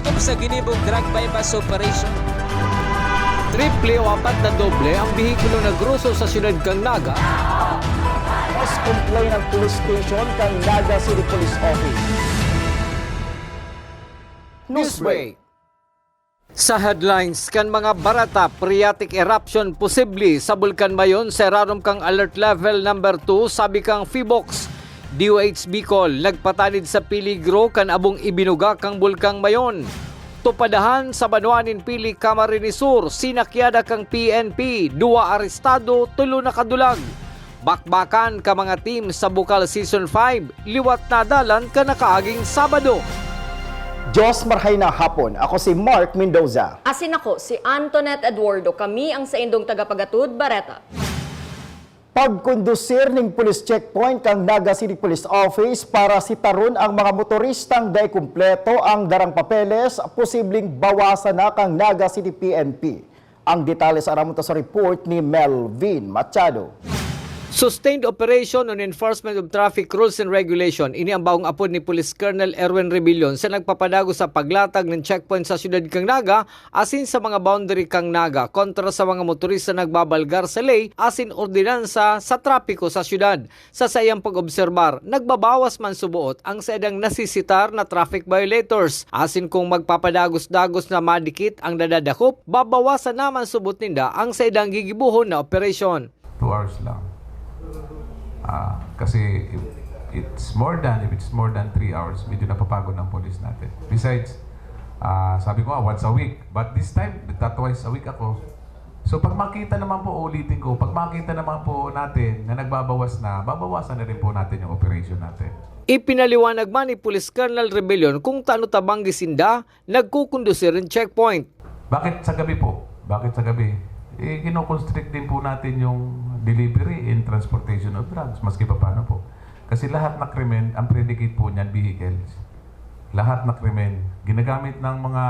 Dakop sa ginibong drug bypass operation. Triple o apat na doble ang bihikulo na gruso sa siyudad kang Naga. Mas complain ng police station kang Naga City Police Office. Newsbreak. Sa headlines kan mga barata, phreatic eruption posible sa Bulkan Mayon sa rarom kang alert level number 2 sabi kang Fibox. DOH Bicol nagpatanid sa peligro kan abong ibinuga kang Bulkang Mayon. Tupadahan sa Banuanin Pili Camarines Sur, sinakyada kang PNP, 2 arestado, 3 nakadulag. Bakbakan ka mga team sa Bukal Season 5, liwat na dalan ka nakaaging Sabado. Diyos marhay na hapon. Ako si Mark Mendoza. Asin ako, si Antoinette Eduardo. Kami ang sa indong tagapagatud, Bareta. Pagkondusir ning police checkpoint kang Naga City Police Office para sitaron ang mga motoristang day kumpleto ang darang papeles, posibleng bawasan na kang Naga City PNP. Ang detalye sa aramon sa report ni Melvin Machado. Sustained Operation on Enforcement of Traffic Rules and Regulation, ini ang baong apod ni Police Colonel Erwin Rebillon sa nagpapadago sa paglatag ng checkpoint sa siyudad kang Naga asin sa mga boundary kang Naga kontra sa mga motorista nagbabalgar sa ley asin ordinansa sa trapiko sa siyudad. Sa sayang pag-obserbar, nagbabawas man subuot ang saedang nasisitar na traffic violators asin kung magpapadagos-dagos na madikit ang dadadakop, babawasan naman subot ninda ang saedang gigibuhon na operasyon. 2 hours lang. Kasi if it's more than 3 hours, medyo napapagod ng police natin. Besides, sabi ko once a week. But this time, twice a week ako. So pag makita naman po, ulitin ko, pag makita naman po natin na nagbabawas na, babawasan na rin po natin yung operation natin. Ipinaliwanag man ni Police Colonel Rebillon kung taano tabang gisinda, nagkukondusir ng checkpoint. Bakit sa gabi po? Bakit sa gabi? Kino-constrict din po natin yung delivery and transportation of drugs, maski pa paano po. Kasi lahat na krimen, ang predicate po niyan, vehicles. Lahat na krimen, ginagamit ng mga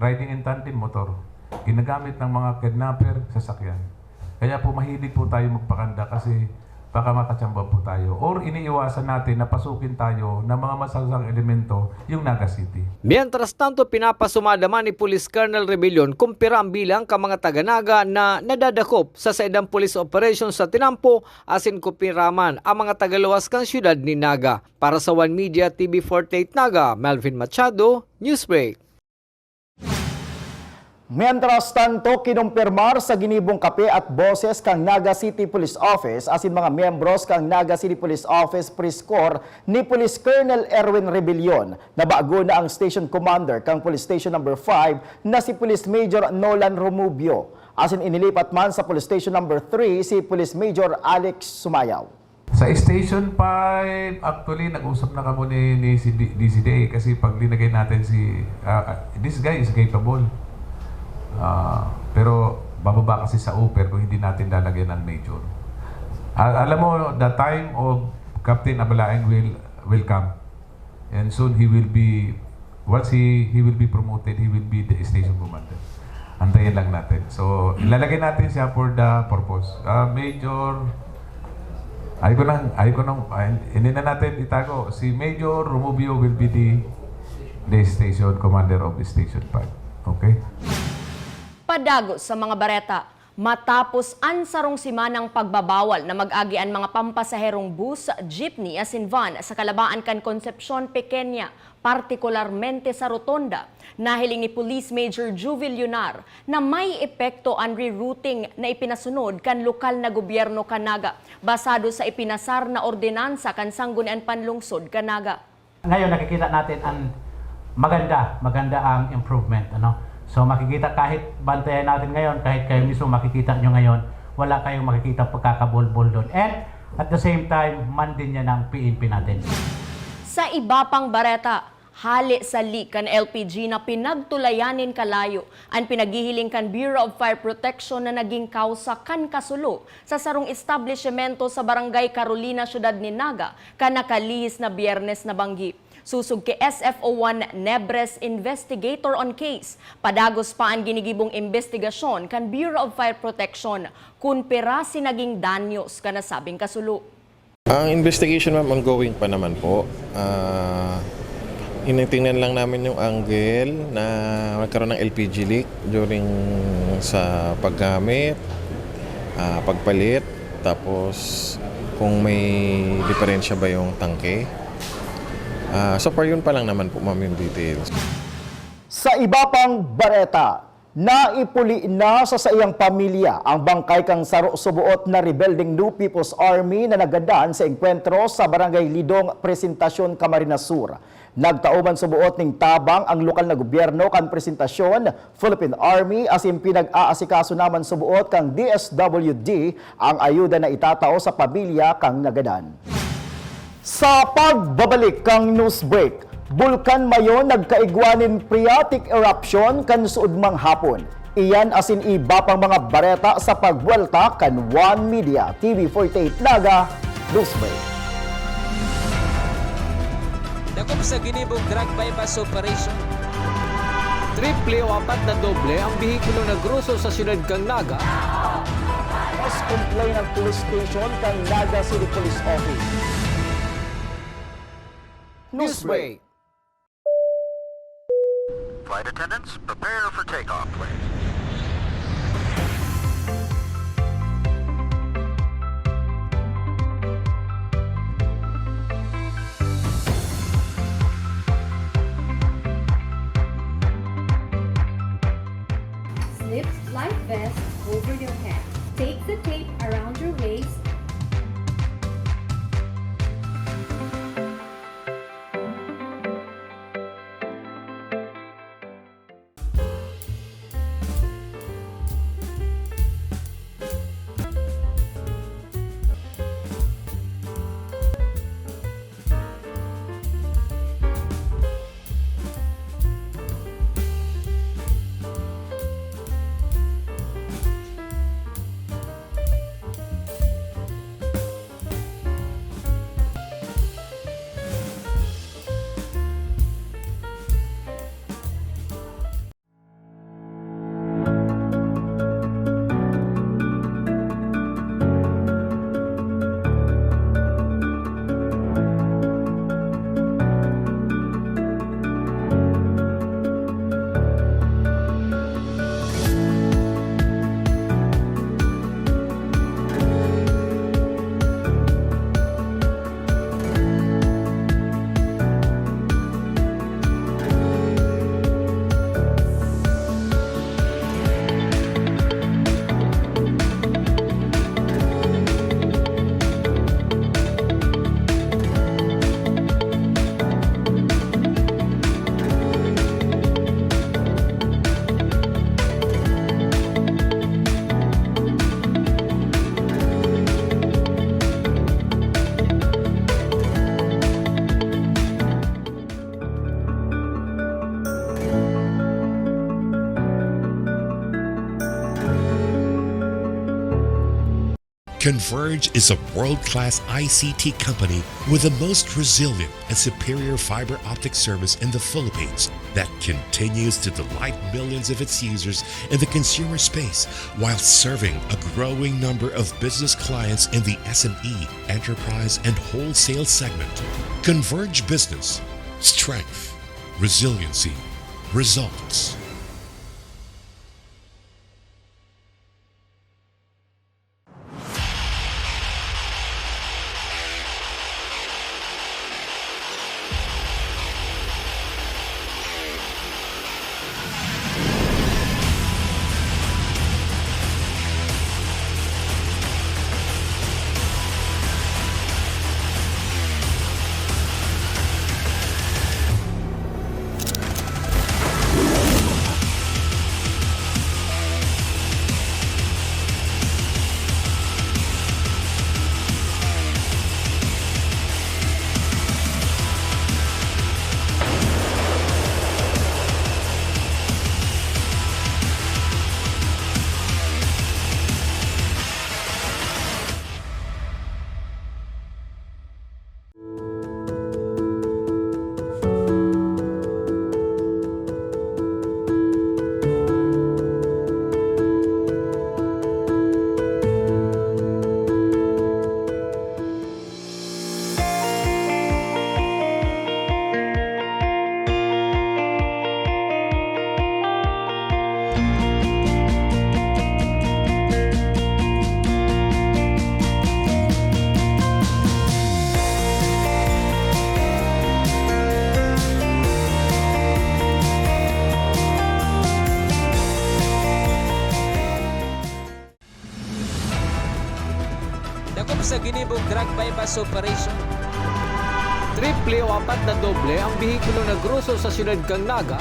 riding in tandem motor, ginagamit ng mga kidnapper, sasakyan. Kaya po mahilig po tayo magpakanda kasi baka makatsamba po tayo. Or iniiwasan natin na pasukin tayo ng mga masasang elemento yung Naga City. Mientras tanto, pinapasumada man ni Police Colonel Rebillon kung pira ang bilang ka mga taga-Naga na nadadakop sa saedang police operations sa Tinampo asin kupiraman ang mga tagaluwas kang syudad ni Naga. Para sa One Media TV 48 Naga, Melvin Machado, Newsbreak. Mientras tanto, kinumpirmar sa ginibong kape at boses kang Naga City Police Office asin mga miyembros kang Naga City Police Office Prescore ni Police Colonel Erwin Rebillon na bago na ang Station Commander kang Police Station number 5 na si Police Major Nolan Romubio. Asin inilipat man sa Police Station number 3 si Police Major Alex Sumayaw. Sa Station 5, actually, nag-usap na kami ni DCDA kasi pag linagay natin this guy is capable. Pero bababa kasi sa upper kung hindi natin lalagyan ng major. Alam mo, the time of Captain Abalaeng will come. And soon he will be, once he will be promoted, he will be the station commander. Antayin lang natin. So, ilalagay natin siya for the purpose. Major, hindi na natin itago. Si Major Romubio will be the station commander of the Station 5. Okay? Padagos sa mga Bareta, matapos ansarong simanang pagbabawal na mag-agian mga pampasaherong bus, jeepney asin van sa kalabaan kan Concepcion Pequeña, partikularmente sa Rotonda, nahiling ni Police Major Juvil Yunar na may epekto ang rerouting na ipinasunod kan lokal na gobyerno Naga, basado sa ipinasar na ordinansa kan Sanggunian Panlungsod Naga. Ngayon nakikita natin ang maganda ang improvement, ano? So makikita kahit bantayan natin ngayon, kahit kayo mismo makikita nyo ngayon, wala kayong makikita pagkakabol-bol doon. And at the same time, man din yan ang PNP natin. Sa iba pang Bareta, hali sa leak kan LPG na pinagtulayanin kalayo ang pinaghihiling kan Bureau of Fire Protection na naging kausa kan kasulo sa sarong establishmento sa Barangay Carolina, Syudad ni Naga, kan nakalihis na Biyernes na banggi. Susug kay SFO1 Nebres investigator on case. Padagos pa ang ginigibong investigasyon kan Bureau of Fire Protection kung pirasi naging danyos ka nasabing kasulo. Ang investigation ma'am ongoing pa naman po. Initingnan lang namin yung angle na magkaroon ng LPG leak during sa paggamit, pagpalit, tapos kung may diferensya ba yung tangke. So far yun pa lang naman po, ma'am, yung details. Sa iba pang bareta, naipuli na sa iyang pamilya ang bangkay kang subuot na rebelding New People's Army na nagadaan sa engkwentro sa Barangay Lidong, Presentasyon, Camarines Sur. Nagtauban subuot ning tabang ang lokal na gobyerno kan presentasyon Philippine Army asin pinag-aasikaso naman subuot kang DSWD ang ayuda na itatao sa pamilya kang nagadan. Sa pagbabalik kang news break, Bulkan Mayon nagkaigwanin phreatic eruption kan suudmang hapon. Iyan asin iba pang mga bareta sa pagbuelta kan One Media TV48 Naga News Break. Dakop sa ginibong drug bypass operation. Triple o 4 na doble ang bihikulo na gruso sa siyudad kang Naga. Mas complain ng police station kang Naga City Police Office. News Break. Flight attendants, prepare for takeoff, please. Slip life vest over your head. Take the tape around your waist. Converge is a world-class ICT company with the most resilient and superior fiber optic service in the Philippines that continues to delight millions of its users in the consumer space while serving a growing number of business clients in the SME, enterprise, and wholesale segment. Converge Business. Strength. Resiliency. Results. ginibong drug bypass operation. Triple o 4 na doble ang bihikulo na gruso sa siyudad kang Naga.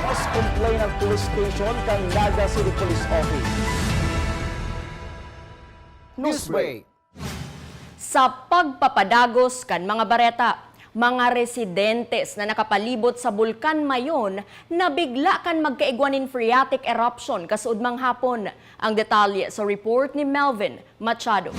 Mas complain ng police station kang Naga City Police Office. Newsbreak. Sa pagpapadagos kan mga bareta, mga residentes na nakapalibot sa Bulkan Mayon na bigla kan magkaigwanin phreatic eruption kasuudmang hapon. Ang detalye sa report ni Melvin Machado.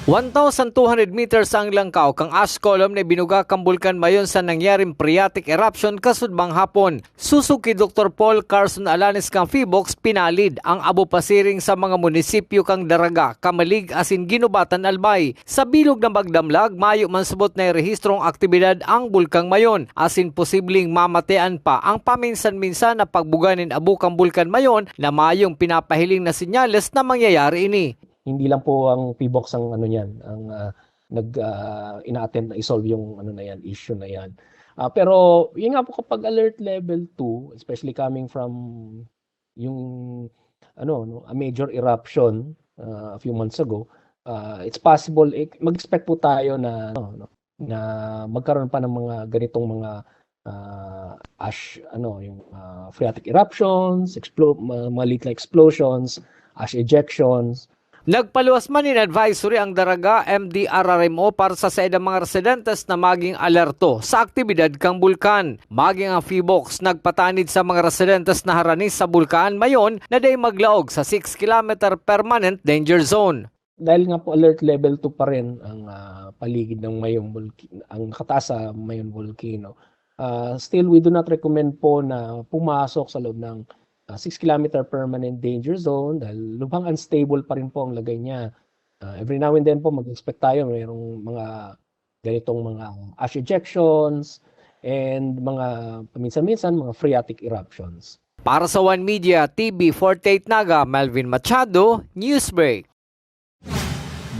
1,200 meters ang langkaw kang ash column na binuga kang Bulkan Mayon sa nangyaring phreatic eruption kasudbang hapon. Susuki Dr. Paul Carson Alanes kang Fibox pinalid ang abo pasiring sa mga munisipyo kang Daraga, Kamalig asin Ginubatan Albay. Sa bilog ng Bagdamlag, mayo man subot na rehistrong aktibidad ang Bulkang Mayon asin posibleng mamatean pa ang paminsan-minsan na pagbuganin abo kang Bulkan Mayon na mayong pinapahiling na sinyales na mangyayari ini. Hindi lang po ang PBOX ang ano niyan, ang ina-attempt na i-solve yung ano na yan, issue na yan. Pero yun nga po kapag alert level 2, especially coming from yung a major eruption a few months ago, it's possible mag-expect po tayo na na magkaroon pa ng mga ganitong mga ash yung phreatic eruptions, mga little explosions, ash ejections. Nagpaluwas man in advisory ang Daraga MDRRMO para sa edang mga residentes na maging alerto sa aktibidad kang bulkan. Maging ang Fibox nagpatanid sa mga residentes na haranis sa Bulkan Mayon na day maglaog sa 6 km permanent danger zone. Dahil nga po alert level 2 pa rin ang paligid ng Mayon ang kataas sa Mayon Volcano. Still, we do not recommend po na pumasok sa loob ng 6 km permanent danger zone dahil lubhang unstable pa rin po ang lagay niya. Every now and then po mag-expect tayo mayroong mga ganitong mga ash ejections and mga paminsan-minsan mga phreatic eruptions. Para sa One Media TV 48 Naga, Melvin Machado, Newsbreak.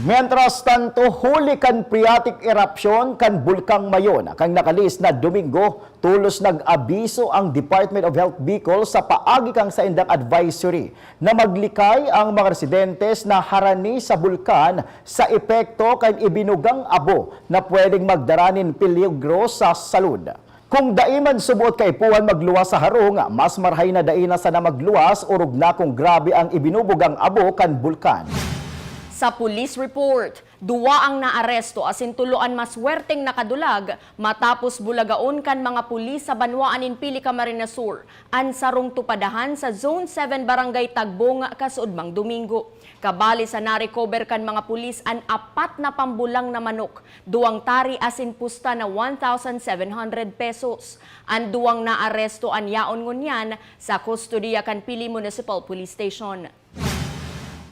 Mientras tanto, huli kan phreatic eruption kan Bulkang Mayon. Kang nakalis na Domingo, tulos nag-abiso ang Department of Health Bicol sa paagi kang sa indang advisory na maglikay ang mga residentes na harani sa bulkan sa epekto kan ibinugang abo na pwedeng magdaranin peligro sa salud. Kung daiman subuot kay puwan magluwas sa harong, mas marhay na daina sa na magluwas urog na kung grabe ang ibinubugang abo kan bulkan. Sa police report, 2 ang naaresto asin 3 maswerteng nakadulag matapos bulagaon kan mga pulis sa Banwaan in Pili, Camarines Sur. Ansarong tupadahan sa Zone 7 Barangay Tagbong kasuudmang Domingo. Kabali sa narecover kan mga pulis an 4 na pambulang na manok, 2 tari asin pusta na 1,700 pesos. Ang 2 naaresto an yaon ngunyan sa kustodiya kan Pili Municipal Police Station.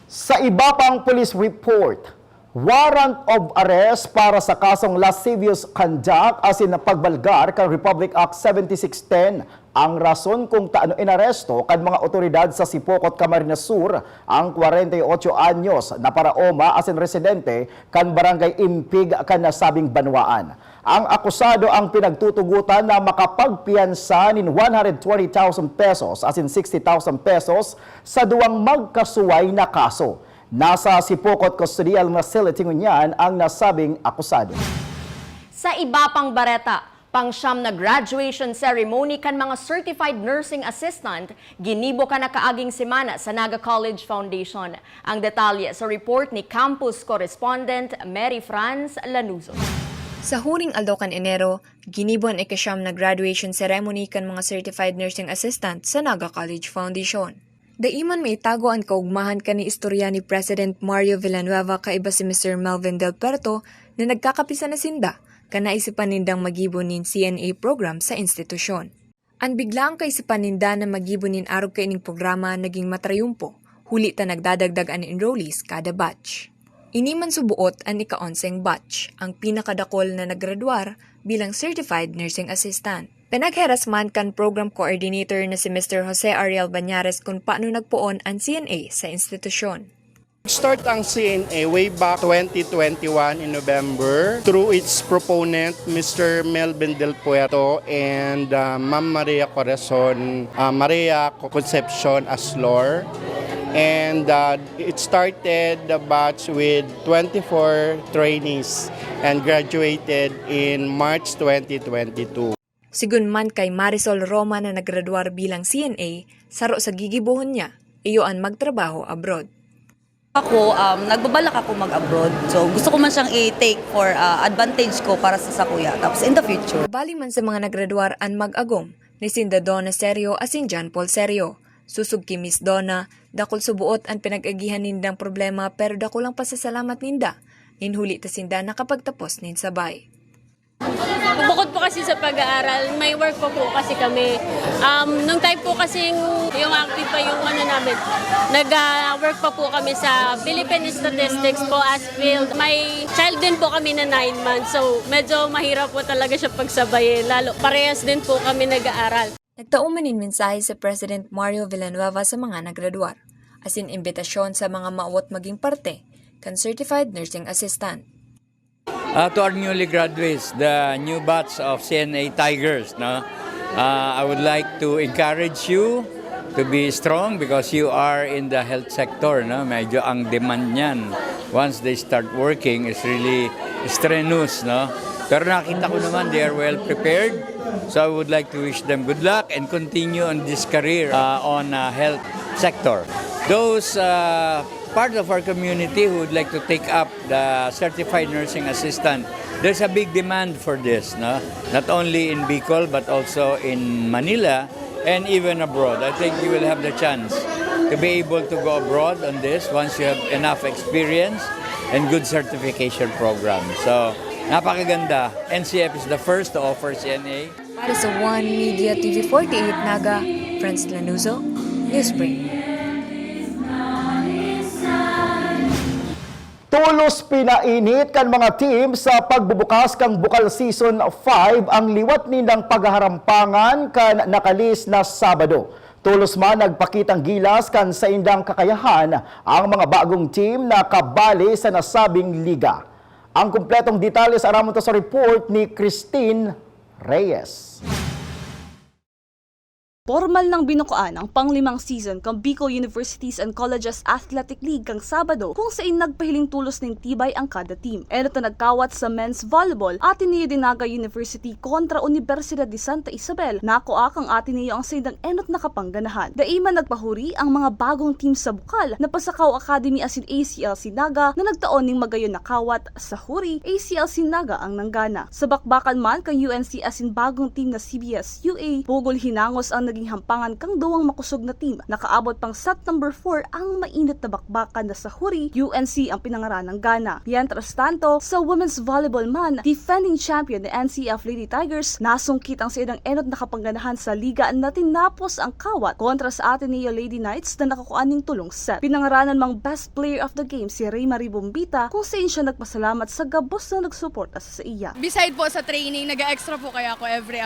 Sa iba pang police report, warrant of arrest para sa kasong lascivious conduct asin na pagbalgar kang Republic Act 7610 ang rason kung taano inaresto kan mga otoridad sa Sipocot, Camarines Sur ang 48 anyos na paraoma asin residente kan Barangay Impig kan nasabing Banwaan. Ang akusado ang pinagtutugutan na makapagpiyansa nin 120,000 pesos asin 60,000 pesos sa 2 magkasuway na kaso. Nasa Sipocot Custodial Facility ngunyan ang nasabing akusado. Sa iba pang bareta, pangsyam na graduation ceremony kan mga certified nursing assistant, ginibo ka na kaaging semana sa Naga College Foundation. Ang detalye sa report ni campus correspondent Mary Franz Lanuzo. Sa huring Aldocan Enero, ginibon ikasyam na graduation ceremony kan mga certified nursing assistant sa Naga College Foundation. Daiman may itago ang kaugmahan ka ni istorya ni President Mario Villanueva kaiba si Mr. Melvin Del Puerto na nagkakapisa na sinda ka naisipan nindang magibon nin CNA program sa institusyon. Ang bigla ang kaisipan ninda na magibon nin arog kaining programa naging matrayumpo, huli ta nagdadagdag ang enrollees kada batch. Iniman subuot ang ika-11 batch, ang pinakadakol na naggraduar bilang Certified Nursing Assistant. Pinagheras man kan program coordinator na si Mr. Jose Ariel Banyares kung paano nagpuon ang CNA sa institusyon. Start ang CNA way back 2021 in November through its proponent, Mr. Melvin Del Puerto and Ma'am Maria Corazon, Maria Concepcion Aslor. And it started the batch with 24 trainees and graduated in March 2022. Sigun man kay Marisol Roma na naggraduar bilang CNA, saro sa gigibuhon niya, iyoan magtrabaho abroad. Ako, nagbabalak ako mag-abroad. So, gusto ko man siyang i-take for advantage ko para sa kuya. Tapos, in the future. Bali man sa mga naggraduar an mag-agom, ni Sinda Donna Serio asin John Paul Serio. Susug ki Miss Donna, dakol subuot ang pinag-agihan nindang problema pero dakulang pasasalamat ninda. Ninhuli ta sinda nakapagtapos nin sabay. Bukod po kasi sa pag-aaral, may work po kasi kami. Nung time po kasi yung active pa yung namin, nag-work pa po kami sa Philippine Statistics po as field. May child din po kami na 9 months, so medyo mahirap po talaga siya pagsabayin. Lalo, parehas din po kami nag-aaral. Nagtaumanin mensahe sa President Mario Villanueva sa mga naggraduar, asin imbitasyon sa mga maawat maging parte kan Certified Nursing Assistant. To our newly graduates, the new batch of CNA Tigers, no? I would like to encourage you to be strong because you are in the health sector, no? Medyo ang demand niyan once they start working is really strenuous, no? Pero nakita ko naman they are well prepared. So I would like to wish them good luck and continue on this career on health sector. Those part of our community who would like to take up the Certified Nursing Assistant, there's a big demand for this, no? Not only in Bicol but also in Manila and even abroad. I think you will have the chance to be able to go abroad on this once you have enough experience and good certification program. So, napakaganda. NCF is the first to offer CNA. Para sa One Media TV 48 Naga, Franz Lanuzo, Newsbreak. Tulos pinainit kan mga team sa pagbubukas kang Bukal Season 5 ang liwat nindang pagharampangan kan nakalis na Sabado. Tulos man nagpakitang gilas kan sa indang kakayahan ang mga bagong team na kabali sa nasabing liga. Ang kumpletong detalye sa aramon sa report ni Christine Reyes. Formal nang binukuan ang pang-5 season kang Bicol Universities and Colleges Athletic League kang Sabado kung saan nagpahiling tulos ng tibay ang kada team. Ito nagkawat sa men's volleyball, Ateneo de Naga University kontra Universidad de Santa Isabel. Nakuha kang Ateneo ang sindang enot na kapangganahan. Daiman nagpahuri ang mga bagong team sa Bukal na Pasakaw Academy asin ACLC Naga na nagtaon ning magayon nakawat sa huri ACLC Naga ang nanggana. Sa bakbakan man kang UNC asin bagong team na CBS UA, Bugol Hinangos ang naging hampangan kang duwang makusog na team. Nakaabot pang set number 4 ang mainit na bakbakan na sa huri, UNC ang pinangaran ng gana. Mientras tanto, sa women's volleyball man, defending champion ng NCF Lady Tigers, nasungkit ang sidang enot na kapangganahan sa liga na tinapos ang kawat kontra sa Ateneo Lady Knights na nakakuan ng tulong set. Pinangaranan mang best player of the game si Rey Marie Bombita kung saan siya nagpasalamat sa gabos na nagsuporta sa iya. Beside po sa training, nag-extra po kaya ako every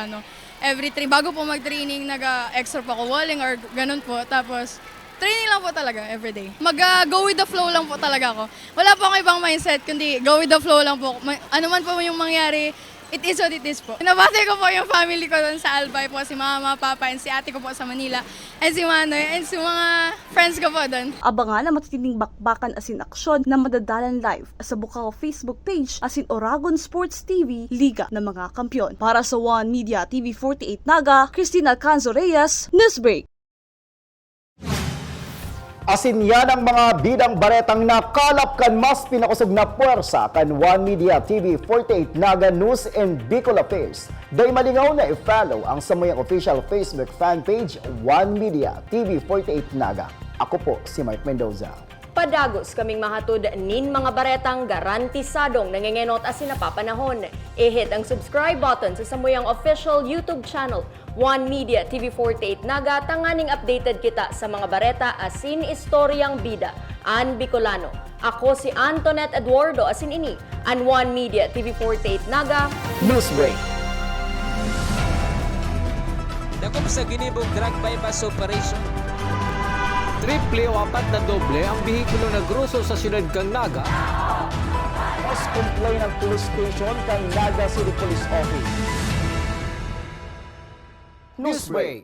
bago po mag-training, nag-extra po ako walling or ganun po. Tapos, training lang po talaga everyday. Mag-go with the flow lang po talaga ako. Wala po akong ibang mindset, kundi go with the flow lang po. Ano man po yung mangyari, it is what it is po. Pinabati ko po yung family ko doon sa Albay po, si mama, papa, and si ate ko po sa Manila, and si Manoy, and si mga friends ko po doon. Abangan ang matitinding bakbakan asin aksyon na madadalan live sa Bukal Facebook page asin Oragon Sports TV, Liga ng mga Kampyon. Para sa One Media TV 48 Naga, Christine Alcanzo Reyes, Newsbreak. Asin yan ang mga bidang baretang nakalap kan mas pinakusog na puwersa kan One Media TV 48 Naga News and Bicol Affairs. Day malingaw na i-follow ang samuyang official Facebook fan page One Media TV 48 Naga. Ako po si Mike Mendoza. Padagos kaming mahatod nin mga baretang garantisadong nangengenot asin napapanahon. I-hit ang subscribe button sa samuyang official YouTube channel One Media TV 48 Naga, tanganing updated kita sa mga bareta asin istoryang bida an Bicolano. Ako si Antoinette Eduardo asin ini an One Media TV 48 Naga Newsbreak. Dakop sa ginibong drug bypass operation. Triple o 4 na doble ang bihikulo na gruso sa siyudad kang Naga. Mas complain ng police station kang Naga City Police Office. Newsbreak.